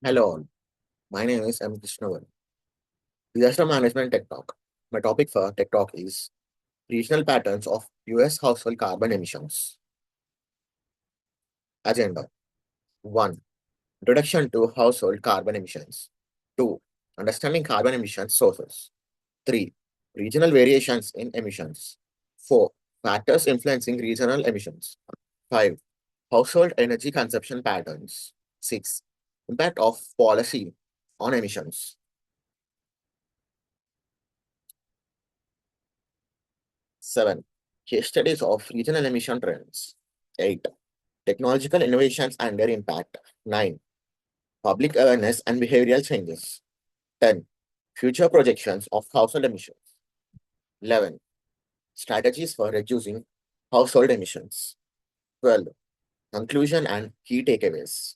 Hello all, my name is M. Krishnavan. Disaster Management Tech Talk. My topic for Tech Talk is regional patterns of US household carbon emissions. Agenda 1. Introduction to household carbon emissions. 2. Understanding carbon emission sources. 3. Regional variations in emissions. 4. Factors influencing regional emissions. 5. Household energy consumption patterns. 6. Impact of policy on emissions. 7. Case studies of regional emission trends. 8. Technological innovations and their impact. 9. Public awareness and behavioral changes. 10. Future projections of household emissions. 11. Strategies for reducing household emissions. 12. Conclusion and key takeaways.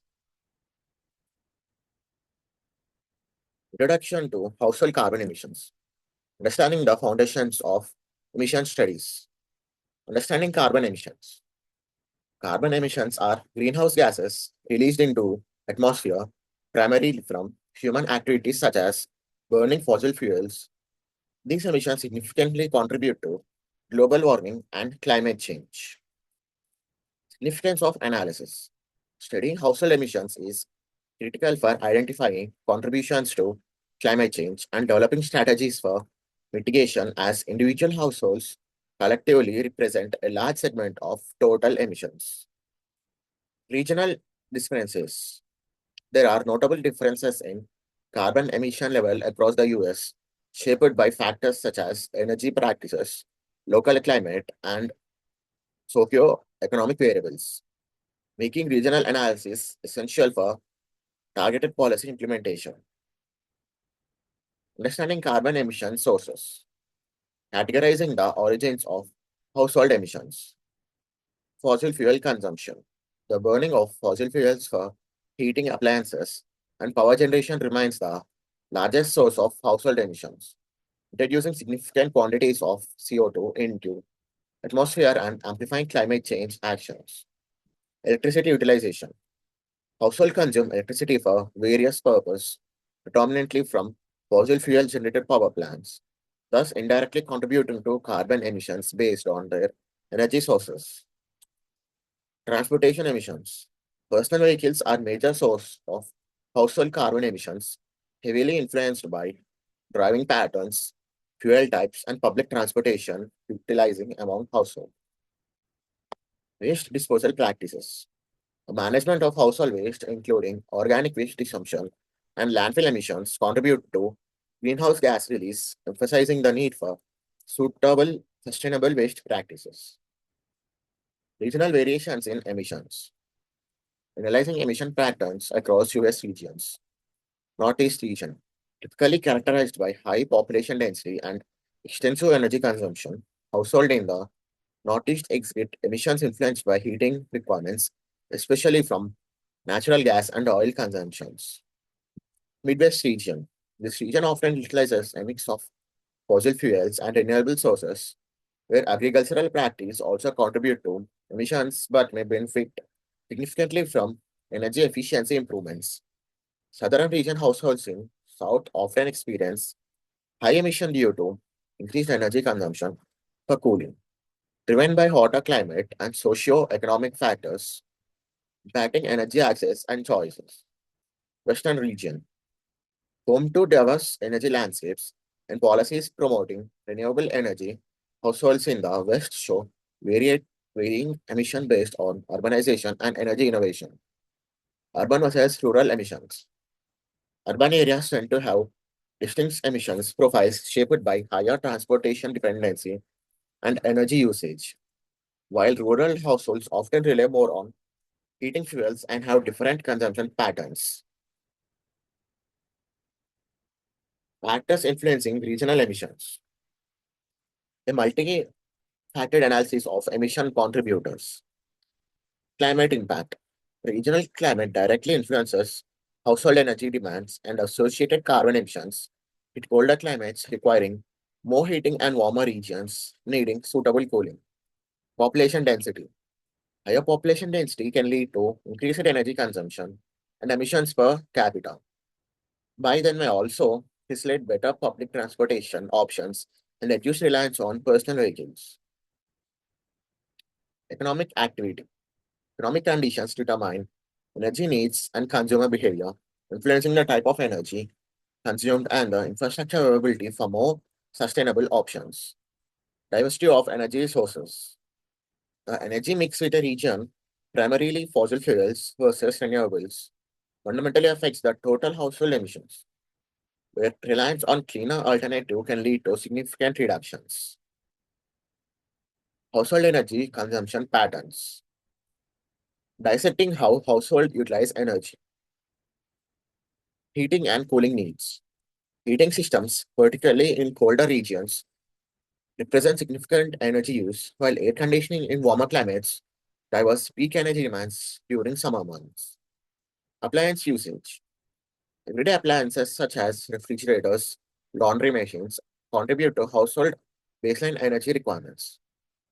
Introduction to household carbon emissions. Understanding the foundations of emission studies. Understanding carbon emissions. Carbon emissions are greenhouse gases released into atmosphere primarily from human activities such as burning fossil fuels. These emissions significantly contribute to global warming and climate change. Significance of analysis. Studying household emissions is critical for identifying contributions to climate change and developing strategies for mitigation as individual households collectively represent a large segment of total emissions. Regional differences. There are notable differences in carbon emission level across the US, shaped by factors such as energy practices, local climate, and socio-economic variables, making regional analysis essential for targeted policy implementation. Understanding carbon emission sources, categorizing the origins of household emissions, fossil fuel consumption. The burning of fossil fuels for heating appliances and power generation remains the largest source of household emissions, introducing significant quantities of CO2 into atmosphere and amplifying climate change actions. Electricity utilization. Households consume electricity for various purposes, predominantly from fossil fuel generated power plants, thus indirectly contributing to carbon emissions based on their energy sources. Transportation emissions. Personal vehicles are major source of household carbon emissions, heavily influenced by driving patterns, fuel types, and public transportation utilizing among household. Waste disposal practices. The management of household waste, including organic waste consumption and landfill emissions, contribute to greenhouse gas release, emphasizing the need for suitable, sustainable waste practices. Regional variations in emissions. Analyzing emission patterns across US regions. Northeast region, typically characterized by high population density and extensive energy consumption. Household in the Northeast exhibit emissions influenced by heating requirements, especially from natural gas and oil consumptions. Midwest region. This region often utilizes a mix of fossil fuels and renewable sources, where agricultural practices also contribute to emissions but may benefit significantly from energy efficiency improvements. Southern region households in South often experience high emission due to increased energy consumption for cooling, driven by hotter climate and socio-economic factors impacting energy access and choices. Western region, home to diverse energy landscapes and policies promoting renewable energy, households in the West show varying emission based on urbanization and energy innovation. Urban versus rural emissions. Urban areas tend to have distinct emissions profiles shaped by higher transportation dependency and energy usage, while rural households often rely more on heating fuels and have different consumption patterns. Factors influencing regional emissions. A multi-faceted analysis of emission contributors. Climate impact. Regional climate directly influences household energy demands and associated carbon emissions, with colder climates requiring more heating and warmer regions needing suitable cooling. Population density. Higher population density can lead to increased energy consumption, and emissions per capita. Biden may also facilitate better public transportation options and reduce reliance on personal vehicles. Economic activity. Economic conditions determine energy needs and consumer behavior, influencing the type of energy consumed and the infrastructure availability for more sustainable options. Diversity of energy sources. The energy mix with a region, primarily fossil fuels versus renewables, fundamentally affects the total household emissions, where reliance on cleaner alternative can lead to significant reductions. Household energy consumption patterns. Dissecting how households utilize energy. Heating and cooling needs. Heating systems, particularly in colder regions, represent significant energy use, while air conditioning in warmer climates diverse peak energy demands during summer months. Appliance usage. Everyday appliances such as refrigerators, laundry machines contribute to household baseline energy requirements,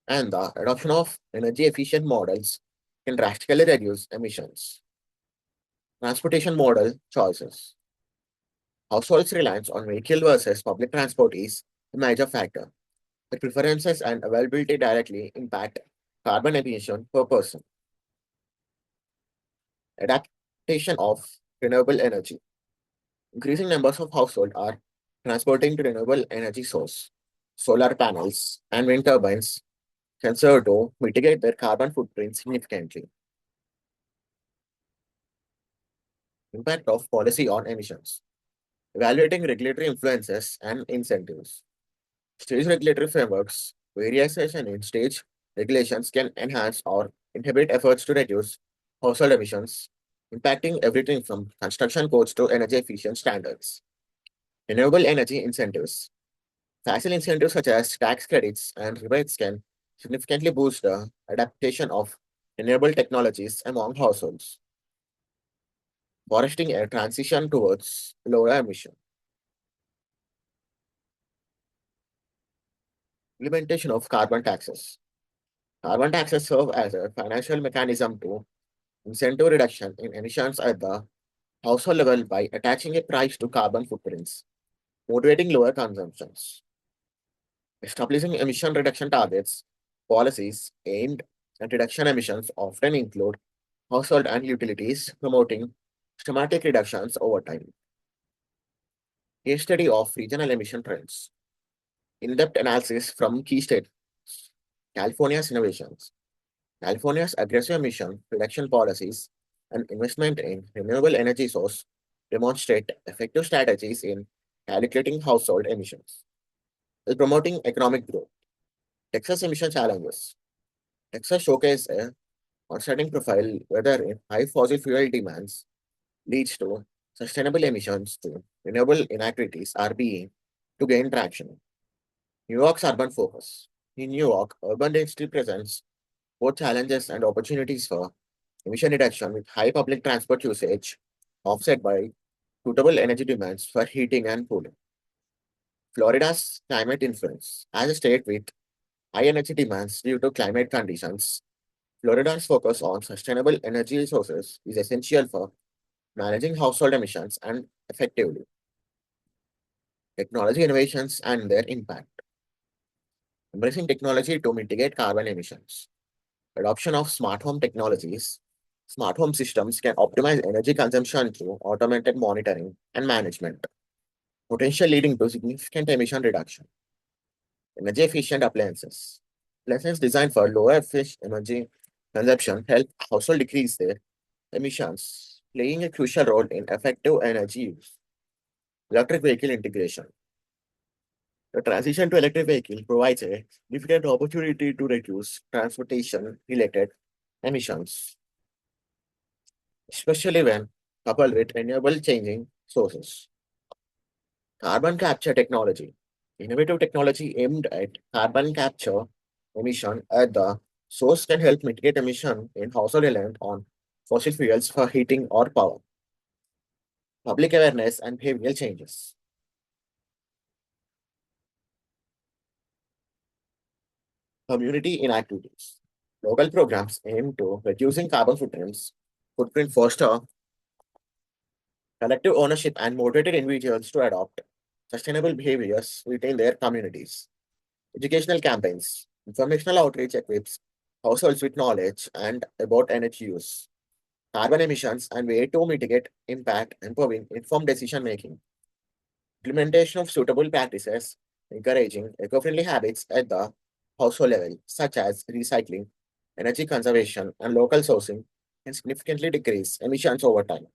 and the adoption of energy efficient models can drastically reduce emissions. Transportation model choices. Households' reliance on vehicle versus public transport is a major factor. The preferences and availability directly impact carbon emission per person. Adaptation of renewable energy. Increasing numbers of households are transporting to renewable energy source. Solar panels and wind turbines can serve to mitigate their carbon footprint significantly. Impact of policy on emissions. Evaluating regulatory influences and incentives. State regulatory frameworks, variation in state regulations can enhance or inhibit efforts to reduce household emissions, impacting everything from construction codes to energy efficient standards. Renewable energy incentives. Financial incentives such as tax credits and rebates can significantly boost the adaptation of renewable technologies among households, foresting a transition towards lower emission. Implementation of carbon taxes. Carbon taxes serve as a financial mechanism to incentive reduction in emissions at the household level by attaching a price to carbon footprints, motivating lower consumptions. Establishing emission reduction targets, policies aimed at reduction emissions often include household and utilities, promoting systematic reductions over time. Case study of regional emission trends. In-depth analysis from key states. California's innovations. California's aggressive emission reduction policies and investment in renewable energy source demonstrate effective strategies in calculating household emissions while promoting economic growth. Texas emission challenges. Texas showcase a concerning profile whether in high fossil fuel demands leads to sustainable emissions to renewable inactivities are being to gain traction. New York's urban focus. In New York, urban density presents both challenges and opportunities for emission reduction with high public transport usage offset by suitable energy demands for heating and cooling. Florida's climate influence. As a state with high energy demands due to climate conditions, Florida's focus on sustainable energy sources is essential for managing household emissions and effectively. Technology innovations and their impact. Embracing technology to mitigate carbon emissions. Adoption of smart home technologies. Smart home systems can optimize energy consumption through automated monitoring and management, potential leading to significant emission reduction. Energy efficient appliances. Appliances designed for lower energy consumption help household decrease their emissions, playing a crucial role in effective energy use. Electric vehicle integration. The transition to electric vehicle provides a significant opportunity to reduce transportation-related emissions, especially when coupled with renewable changing sources. Carbon capture technology. Innovative technology aimed at carbon capture emission at the source can help mitigate emission in household reliant on fossil fuels for heating or power. Public awareness and behavioral changes. Community inactivities. Local programs aim to reducing carbon footprint foster Collective ownership and motivated individuals to adopt sustainable behaviors within their communities. Educational campaigns. Informational outreach equips households with knowledge and about energy use, carbon emissions, and way to mitigate impact, empowering informed decision making. Implementation of suitable practices, encouraging eco-friendly habits at the household level, such as recycling, energy conservation, and local sourcing, can significantly decrease emissions over time.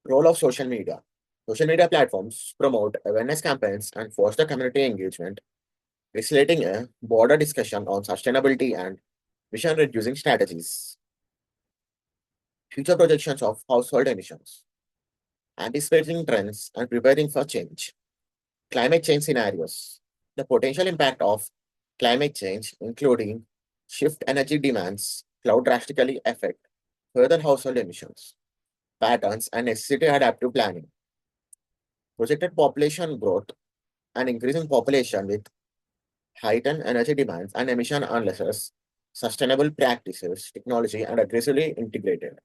Role of social media. Social media platforms promote awareness campaigns and foster community engagement, facilitating a broader discussion on sustainability and emission reducing strategies. Future projections of household emissions. Anticipating trends and preparing for change. Climate change scenarios. The potential impact of climate change, including shift energy demands, cloud drastically affect further household emissions, patterns, and necessity adaptive planning. Projected population growth and increasing population with heightened energy demands and emission unless sustainable practices, technology, and aggressively integrated.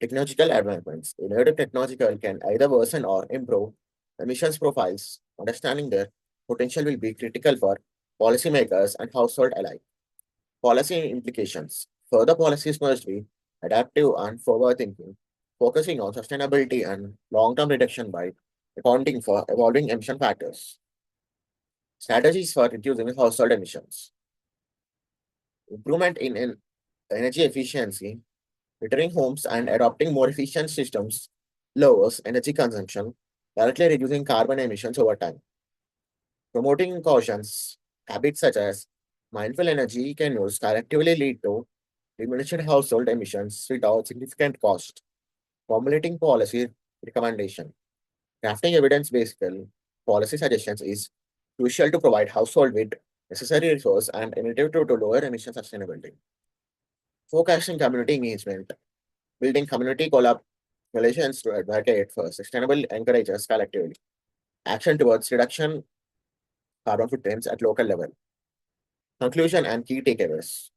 Technological advancements. Innovative technological can either worsen or improve emissions profiles. Understanding their potential will be critical for policymakers and household alike. Policy implications. Further policies must be adaptive and forward-thinking, focusing on sustainability and long-term reduction by accounting for evolving emission factors. Strategies for reducing household emissions. Improvement in energy efficiency, littering homes and adopting more efficient systems lowers energy consumption, directly reducing carbon emissions over time. Promoting cautions, habits such as mindful energy can use collectively lead to diminished household emissions without significant cost. Formulating policy recommendation. Crafting evidence-based policy suggestions is crucial to provide household with necessary resource and initiative to lower emission sustainability. Forecasting community engagement. Building community coalitions to advocate for sustainable encourages collectively action towards reduction carbon footprints at local level. Conclusion and key takeaways.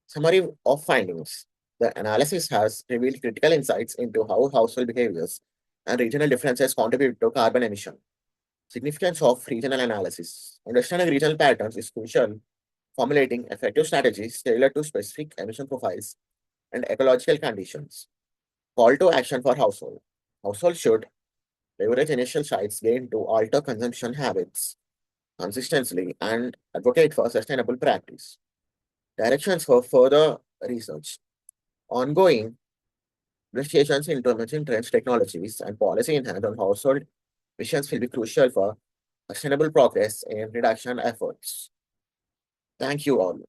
Summary of findings. The analysis has revealed critical insights into how household behaviors and regional differences contribute to carbon emission. Significance of regional analysis. Understanding regional patterns is crucial. Formulating effective strategies tailored to specific emission profiles and ecological conditions. Call to action for household. Household should leverage initial sites gained to alter consumption habits consistently and advocate for sustainable practice. Directions for further research. Ongoing investigations into emerging trends, technologies, and policy enhanced on household missions will be crucial for sustainable progress in reduction efforts. Thank you all.